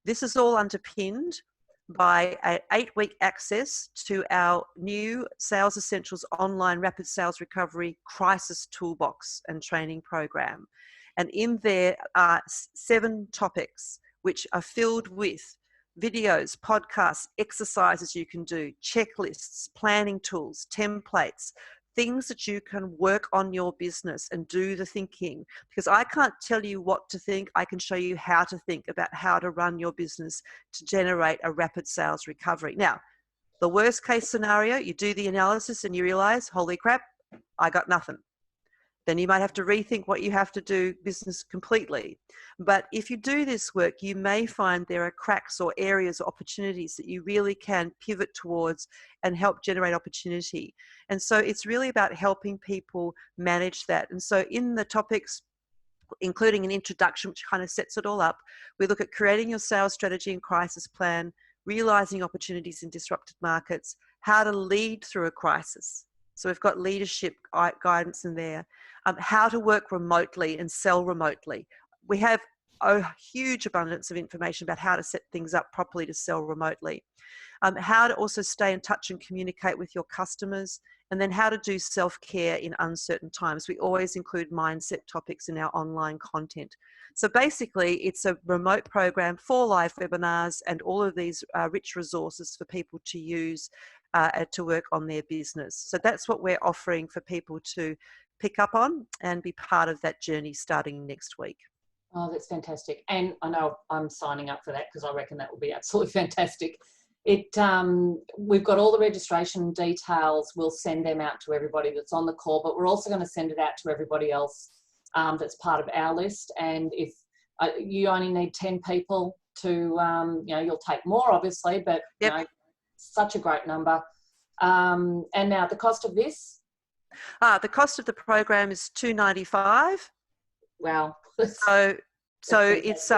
This is all underpinned by an 8-week access to our new Sales Essentials online rapid sales recovery crisis toolbox and training program. And in there are 7 topics which are filled with videos, podcasts, exercises you can do, checklists, planning tools, templates, things that you can work on your business and do the thinking. Because I can't tell you what to think, I can show you how to think about how to run your business to generate a rapid sales recovery. Now, the worst case scenario, you do the analysis and you realize, holy crap, I got nothing. Then you might have to rethink what you have to do business completely. But if you do this work, you may find there are cracks or areas or opportunities that you really can pivot towards and help generate opportunity. And so it's really about helping people manage that. And so in the topics, including an introduction, which kind of sets it all up, we look at creating your sales strategy and crisis plan, realizing opportunities in disrupted markets, how to lead through a crisis. So we've got leadership guidance in there, how to work remotely and sell remotely. We have a huge abundance of information about how to set things up properly to sell remotely, how to also stay in touch and communicate with your customers, and then how to do self-care in uncertain times. We always include mindset topics in our online content. So basically, it's a remote program, 4 live webinars, and all of these rich resources for people to use to work on their business. So that's what we're offering for people to pick up on and be part of that journey starting next week. Oh, that's fantastic. And I know I'm signing up for that because I reckon that will be absolutely fantastic. We've got all the registration details. We'll send them out to everybody that's on the call, but we're also going to send it out to everybody else that's part of our list. And if you only need 10 people to, you'll take more obviously, but such a great number. And now the cost of this? The cost of the program is $295. Wow. So it's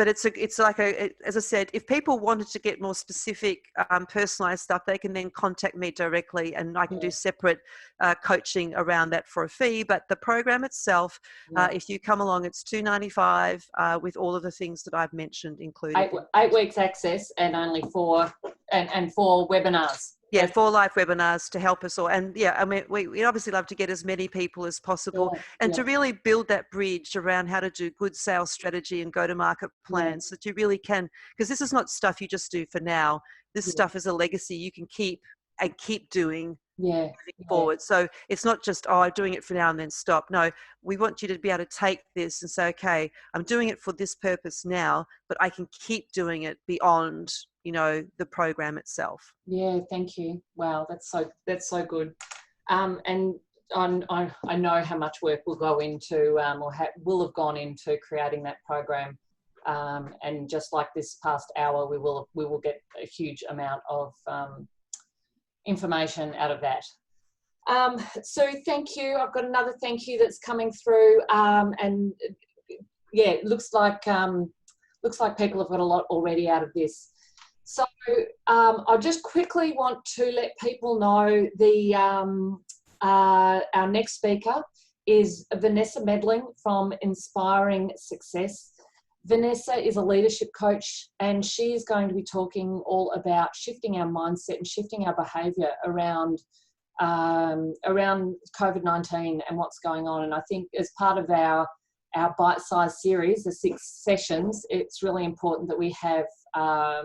but it's like as I said, if people wanted to get more specific, personalized stuff, they can then contact me directly, and I can do separate coaching around that for a fee. But the program itself, if you come along, it's $295 with all of the things that I've mentioned included. 8 weeks access and only 4 and 4 webinars. Yeah, 4 live webinars to help us all. And yeah, I mean, we obviously love to get as many people as possible, and to really build that bridge around how to do good sales strategy and go-to-market plans, so that you really can, because this is not stuff you just do for now. This stuff is a legacy you can keep doing moving forward. So it's not just, oh, I'm doing it for now and then stop. No, we want you to be able to take this and say, okay, I'm doing it for this purpose now, but I can keep doing it beyond, you know, the program itself. Yeah, thank you. Wow, that's so good. And I know how much work will go into, or will have gone into creating that program. And just like this past hour, we will get a huge amount of information out of that. So thank you. I've got another thank you that's coming through, and yeah, it looks like people have got a lot already out of this. So I just quickly want to let people know our next speaker is Vanessa Medling from Inspiring Success. Vanessa is a leadership coach, and she is going to be talking all about shifting our mindset and shifting our behaviour around COVID-19 and what's going on. And I think as part of our bite-sized series, the 6 sessions, it's really important that we have a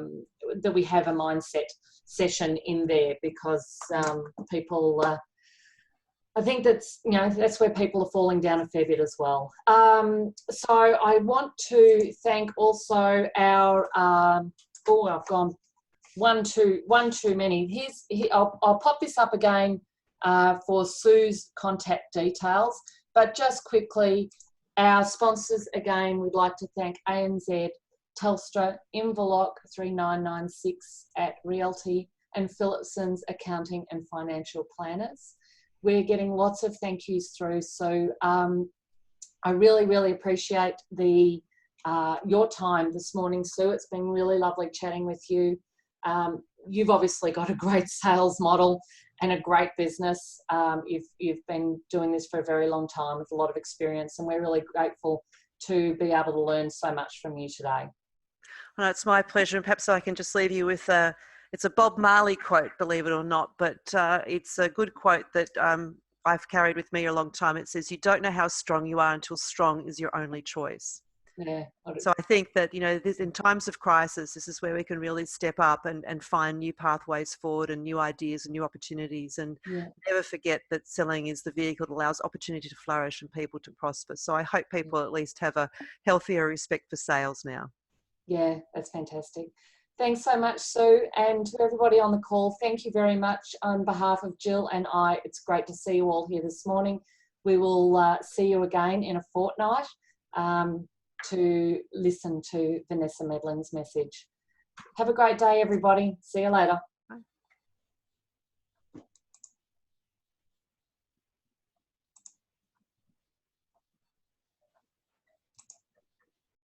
mindset session in there, because people. I think that's where people are falling down a fair bit as well. So I want to thank also our, I've gone one too many. I'll pop this up again for Sue's contact details, but just quickly, our sponsors again, we'd like to thank ANZ, Telstra, Inverloch 3996 at Realty, and Phillipson's Accounting and Financial Planners. We're getting lots of thank yous through, so I really, really appreciate your time this morning, Sue. It's been really lovely chatting with you. You've obviously got a great sales model and a great business. You've been doing this for a very long time with a lot of experience, and we're really grateful to be able to learn so much from you today. Well, it's my pleasure, and perhaps I can just leave you with it's a Bob Marley quote, believe it or not, but it's a good quote that I've carried with me a long time. It says, "You don't know how strong you are until strong is your only choice." Yeah. So I think that, in times of crisis, this is where we can really step up and find new pathways forward and new ideas and new opportunities, and never forget that selling is the vehicle that allows opportunity to flourish and people to prosper. So I hope people at least have a healthier respect for sales now. Yeah, that's fantastic. Thanks so much, Sue, and to everybody on the call, thank you very much on behalf of Jill and I. It's great to see you all here this morning. We will see you again in a fortnight to listen to Vanessa Medling's message. Have a great day, everybody. See you later.